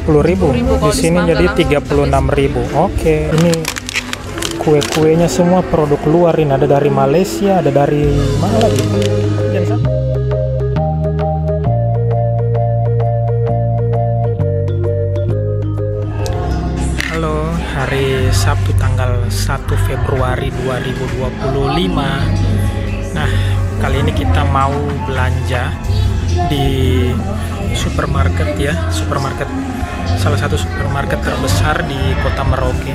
10.000. Di sini jadi 36.000. Oke, ini kue-kuenya semua produk luar ini, ada dari Malaysia, ada dari mana lagi? Halo, hari Sabtu tanggal 1 Februari 2025. Nah, kali ini kita mau belanja di supermarket ya, salah satu supermarket terbesar di Kota Merauke,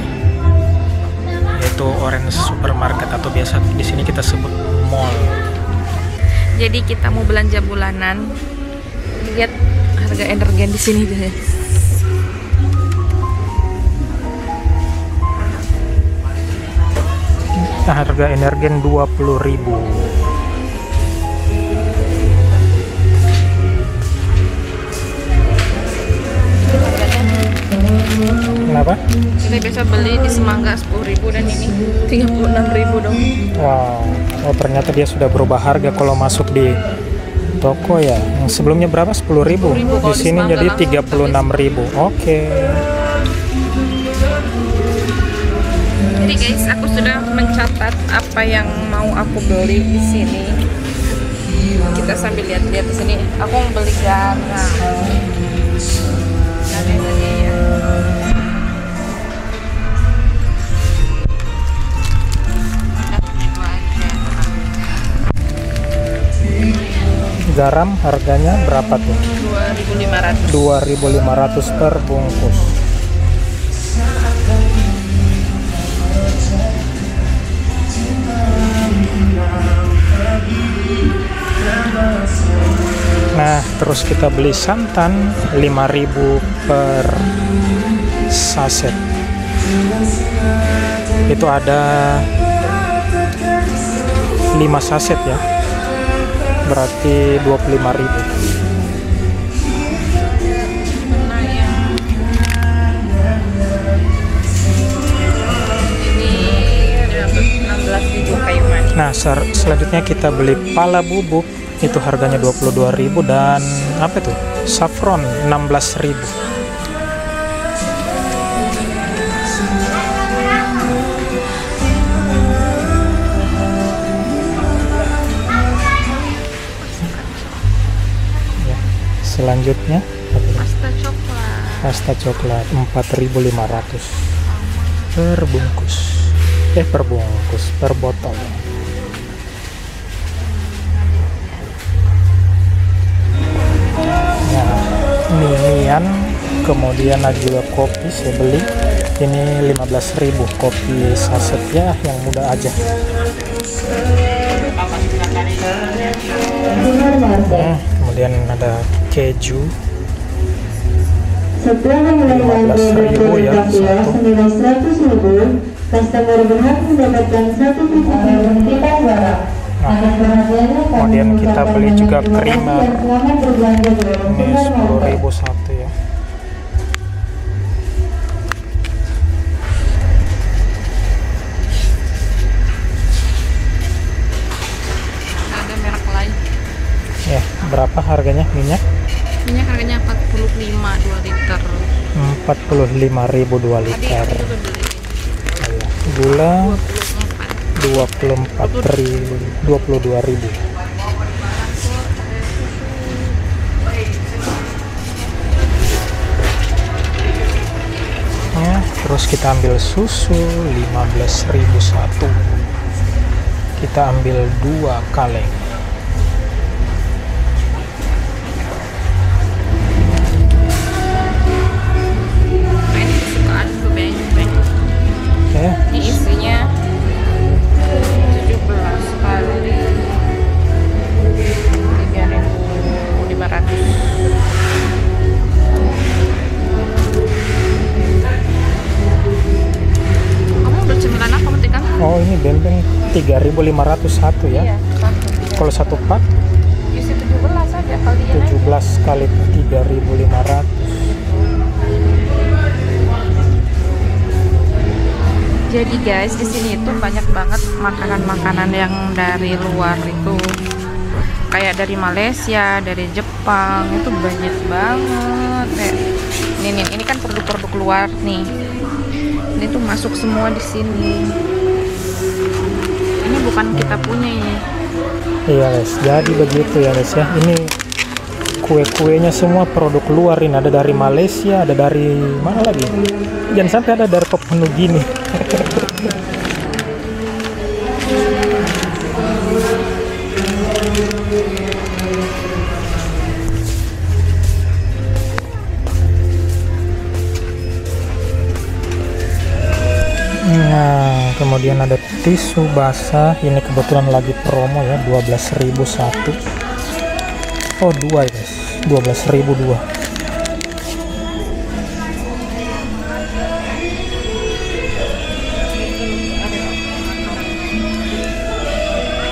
yaitu Orange Supermarket atau biasa di sini kita sebut mall. Jadi kita mau belanja bulanan. Lihat harga energen di sini deh. Harga energen 20.000. Kenapa? Kita biasa beli di Semangga 10.000 dan ini 36.000 dong. Wow, oh ternyata dia sudah berubah harga kalau masuk di toko ya. Yang sebelumnya berapa? 10.000. Di sini jadi 36.000. Oke. Jadi guys, aku sudah mencatat apa yang mau aku beli di sini. Kita sambil lihat-lihat di sini. Aku mau beli garam. Garam harganya berapa tuh? 2.500. 2.500 per bungkus. Nah, terus kita beli santan 5.000 per saset. Itu ada 5 saset ya. Berarti 25.000. Nah, selanjutnya kita beli pala bubuk, itu harganya 22.000, dan apa itu? Saffron 16.000. Ya, selanjutnya pasta coklat 4.500 per bungkus. Per botol. Mie-mian, kemudian ada juga kopi saya beli, ini 15.000 kopi saset ya, yang muda aja. Kemudian ada keju 15.000 ya satu. Customer berhak mendapatkan satu tiket barang. Kemudian kita beli juga creamer, ini 10.000 satu ya. Ada merek lain. Ya, berapa harganya minyak? Minyak harganya 45 2 liter. 45.000 2 liter. Gula 22.000. Ya, terus kita ambil susu 15.000 satu. Kita ambil 2 kaleng. Ini isinya 17 kali 3.500. Kamu udah cemilan apa penting kan? Oh, ini benteng 3.500 satu ya. Iya, kalau satu pak isi 17 aja kalian. 17 kali 3.500. Jadi guys, di sini itu banyak banget makanan-makanan yang dari luar itu. kayak dari Malaysia, dari Jepang, itu banyak banget. Ini kan produk-produk luar nih. Ini tuh masuk semua di sini. Ini bukan kita punya ini. Iya guys, jadi begitu ya guys ya. Ini kue-kuenya semua produk luar, ini ada dari Malaysia, ada dari mana lagi? Jangan sampai ada dari Papua Nugini. Nah, kemudian ada tisu basah. Ini kebetulan lagi promo ya, 12.000 satu. Oh, dua ya guys, 12.000 dua.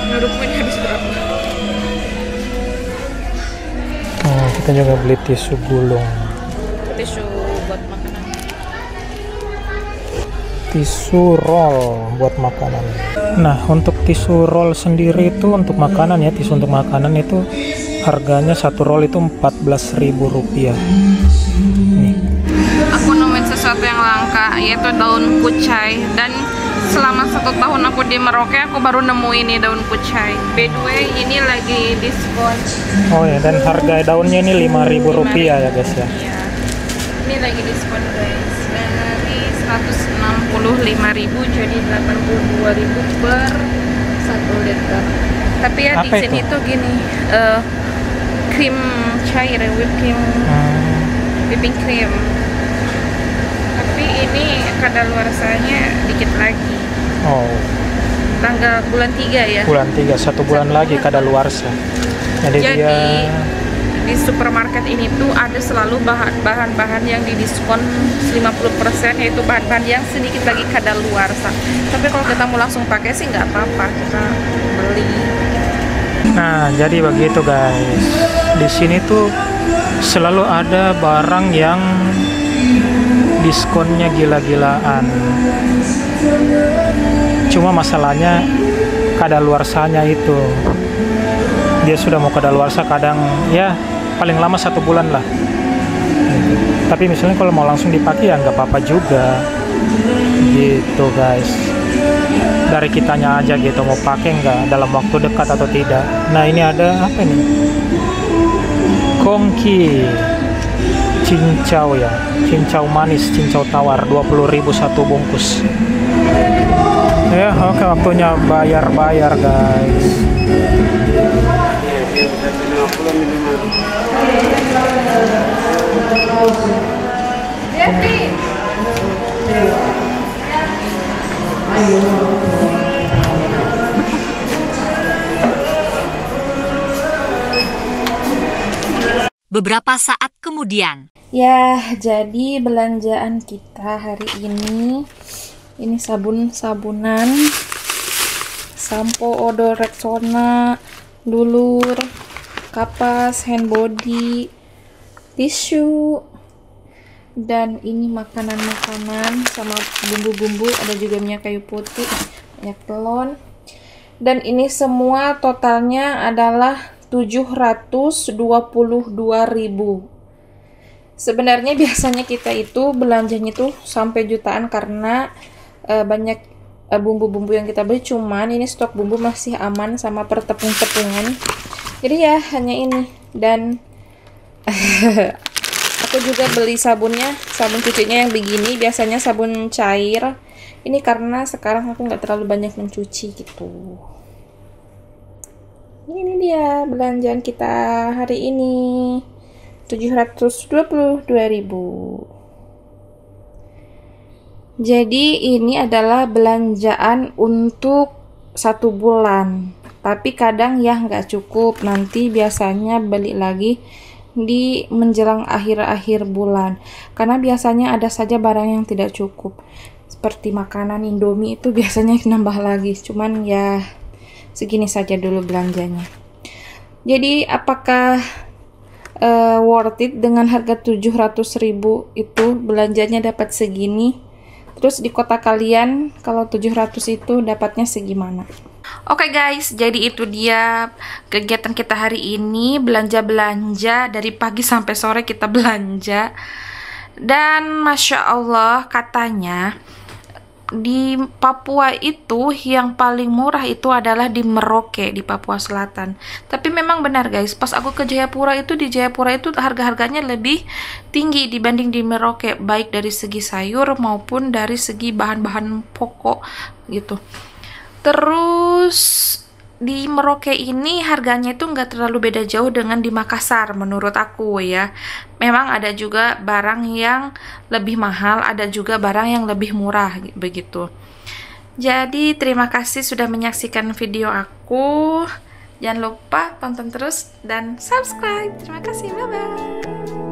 Menurutmu ini habis berapa? Kita juga beli tisu gulung. Tisu buat makanan. Tisu roll buat makanan. Nah, untuk tisu roll sendiri itu untuk makanan ya, tisu untuk makanan itu harganya satu roll itu Rp14.000. Nih. Aku nemuin sesuatu yang langka, yaitu daun kucai. Dan selama 1 tahun aku di Merauke, aku baru nemu ini daun kucai. By the way, ini lagi diskon. Oh ya, dan harga daunnya ini Rp5.000 ya guys ya. Iya. Ini lagi diskon guys. Dari 165.000 jadi 82.000 per 1 liter. Tapi ya di sini tuh gini, krim cair, whipping cream. Tapi ini kadaluarsanya dikit lagi. Oh. Tanggal bulan 3 ya. Bulan 3, 1 bulan lagi kadaluarsa. Jadi dia di supermarket ini tuh ada selalu bahan-bahan yang didiskon 50%, yaitu bahan-bahan yang sedikit lagi kadaluarsa. Tapi kalau kita mau langsung pakai sih nggak apa-apa, kita beli. Nah, jadi begitu guys. Di sini tuh selalu ada barang yang diskonnya gila-gilaan. Cuma masalahnya kadaluarsanya itu. Dia sudah mau kadaluarsa kadang ya paling lama 1 bulan lah. Tapi misalnya kalau mau langsung dipakai ya nggak apa-apa juga. Gitu guys. Dari kitanya aja gitu mau pakai nggak dalam waktu dekat atau tidak. Nah, ini ada apa nih? Kongki cincau ya, cincau manis, cincau tawar, 20.000 satu bungkus. Ya, oke, waktunya bayar guys. Beberapa saat kemudian. Ya, jadi belanjaan kita hari ini sabun-sabunan, sampo odol Rexona, Dulur, kapas, hand body, tisu, dan ini makanan-makanan sama bumbu-bumbu, ada juga minyak kayu putih, minyak telon. Dan ini semua totalnya adalah 722.000. Sebenarnya biasanya kita itu belanjanya itu sampai jutaan karena banyak bumbu-bumbu yang kita beli, cuman ini stok bumbu masih aman sama pertepung-tepungan. Jadi ya hanya ini. Dan aku juga beli sabunnya, sabun cucinya yang begini, biasanya sabun cair. Ini karena sekarang aku nggak terlalu banyak mencuci gitu. Ini dia belanjaan kita hari ini, 722.000. Jadi ini adalah belanjaan untuk 1 bulan. Tapi kadang ya nggak cukup, nanti biasanya beli lagi di menjelang akhir-akhir bulan. Karena biasanya ada saja barang yang tidak cukup. Seperti makanan Indomie itu biasanya nambah lagi. Cuman ya segini saja dulu belanjanya. Jadi apakah worth it dengan harga 700.000 itu belanjanya dapat segini? Terus di kota kalian kalau 700 itu dapatnya segimana? Oke guys, jadi itu dia kegiatan kita hari ini, belanja-belanja dari pagi sampai sore kita belanja. Dan Masya Allah, katanya di Papua itu yang paling murah itu adalah di Merauke, di Papua Selatan. Tapi memang benar guys, pas aku ke Jayapura itu, di Jayapura itu harga-harganya lebih tinggi dibanding di Merauke, baik dari segi sayur maupun dari segi bahan-bahan pokok gitu. Terus di Merauke ini harganya itu nggak terlalu beda jauh dengan di Makassar menurut aku ya. Memang ada juga barang yang lebih mahal, ada juga barang yang lebih murah begitu. Jadi terima kasih sudah menyaksikan video aku. Jangan lupa tonton terus dan subscribe. Terima kasih, bye bye.